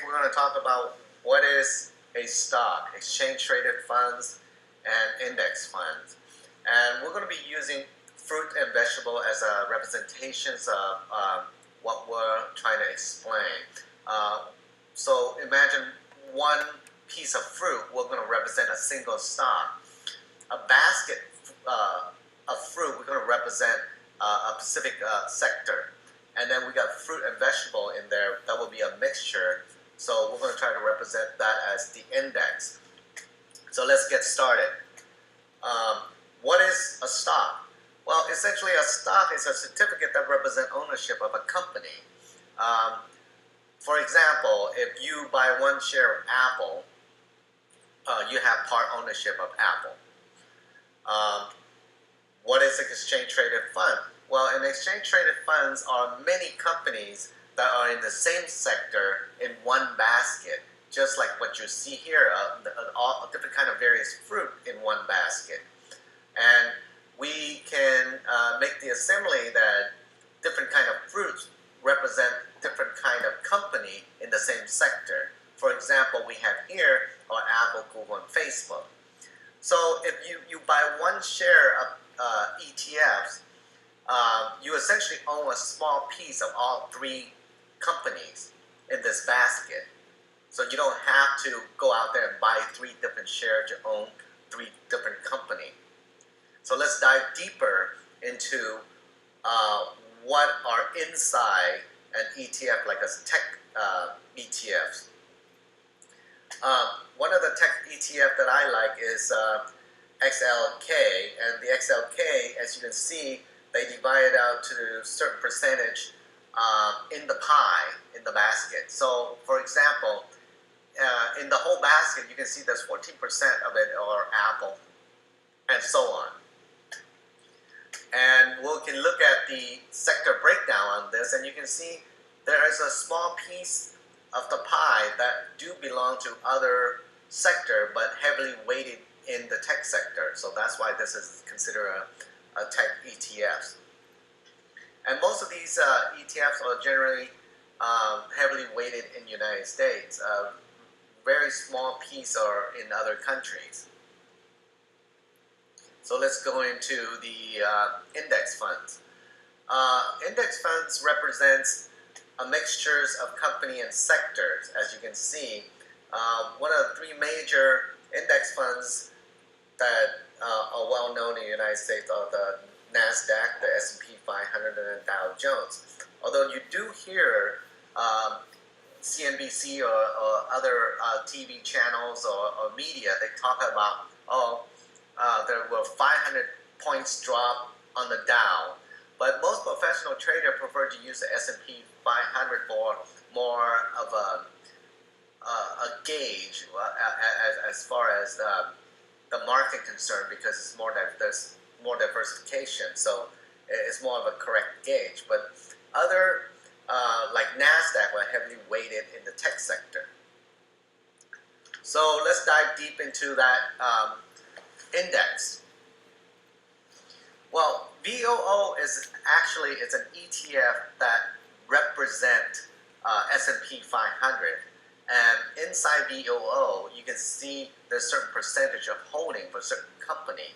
we're going to talk about what is a stock, exchange-traded funds, and index funds. And we're going to be using fruit and vegetable as representations of what we're trying to explain. So imagine one piece of fruit, we're going to represent a single stock. A basket of fruit, we're going to represent a specific sector. And then we got fruit and vegetable in there, that will be a mixture. So we're going to try to represent that as the index. So let's get started. What is a stock? Well, essentially a stock is a certificate that represents ownership of a company. For example, if you buy one share of Apple, you have part ownership of Apple. What is an exchange-traded fund? Well, an exchange-traded funds are many companies that are in the same sector in one basket, just like what you see here, all different kind of various fruit in one basket. And we can make the assembly that different kind of fruits represent different kind of company in the same sector. For example, we have here are Apple, Google, and Facebook. So if you buy one share of ETFs, you essentially own a small piece of all three companies in this basket. So you don't have to go out there and buy three different shares, you own three different companies. So let's dive deeper into what are inside an ETF, like a tech ETFs. One of the tech ETF that I like is XLK, and the XLK, as you can see, they divide it out to a certain percentage in the pie, in the basket. So, for example, in the whole basket, you can see there's 14% of it are Apple, and so on. And we can look at the sector breakdown on this, and you can see there is a small piece of the pie that do belong to other sector, but heavily weighted in the tech sector. So that's why this is considered a tech ETFs. And most of these ETFs are generally heavily weighted in the United States. Very small piece are in other countries. So let's go into the index funds. Index funds represents a mixtures of company and sectors. As you can see, one of the three major index funds that are well known in the United States are the NASDAQ, the S&P 500, and the Dow Jones. Although you do hear CNBC or other TV channels or media, they talk about, there were 500 points drop on the Dow. But most professional traders prefer to use the S&P 500 for more of a gauge as far as the market concerned, because it's there's more diversification, so it's more of a correct gauge. But other, like NASDAQ, were heavily weighted in the tech sector. So let's dive deep into that index. Well, VOO is actually, it's an ETF that represent S&P 500. And inside VOO, you can see there's a certain percentage of holding for a certain company.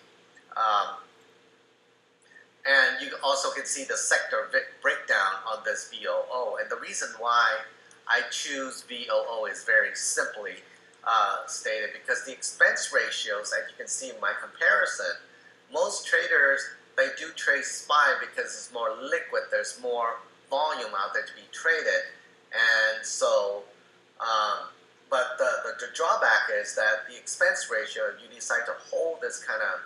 And you also can see the sector breakdown on this VOO. And the reason why I choose VOO is very simply stated, because the expense ratios, as you can see in my comparison, most traders, they do trade SPY because it's more liquid, there's more volume out there to be traded. And so, but the drawback is that the expense ratio, if you decide to hold this kind of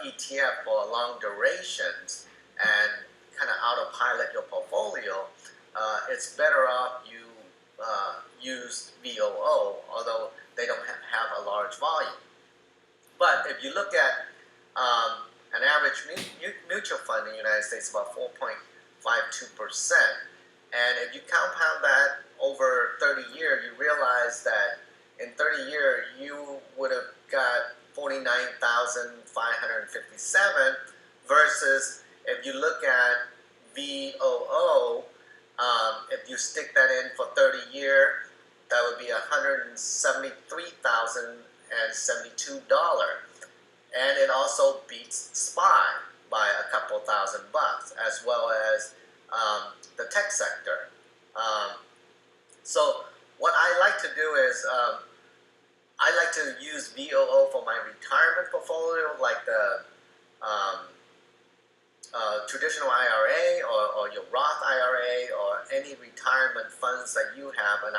ETF for long durations and kind of autopilot your portfolio, it's better off you use VOO, although they don't have a large volume. But if you look at an average mutual fund in the United States, about 4.52%. And if you compound that over 30 years, you realize that in 30 years, you would have got 49,557 versus if you look at VOO, if you stick that in then for 30 years, that would be $173,072. And it also beats SPY by a couple $1,000, as well as the tech sector. So what I like to do is I like to use VOO for my retirement portfolio, like the traditional IRA or your Roth IRA or any retirement funds that you have. And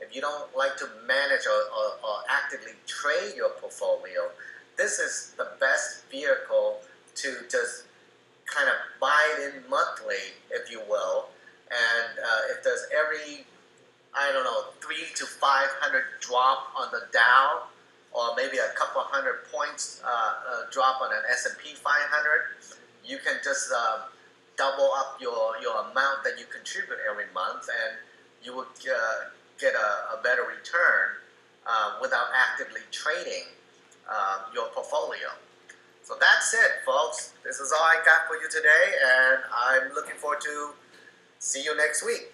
if you don't like to manage or actively trade your portfolio, this is the best vehicle to just kind of buy it in monthly, if you will. And if there's every, I don't know, 300 to 500 drop on the Dow, or maybe a couple hundred points drop on an S&P 500, you can just double up your amount that you contribute every month, and you will get a better return without actively trading your portfolio. So that's it, folks. This is all I got for you today, and I'm looking forward to see you next week.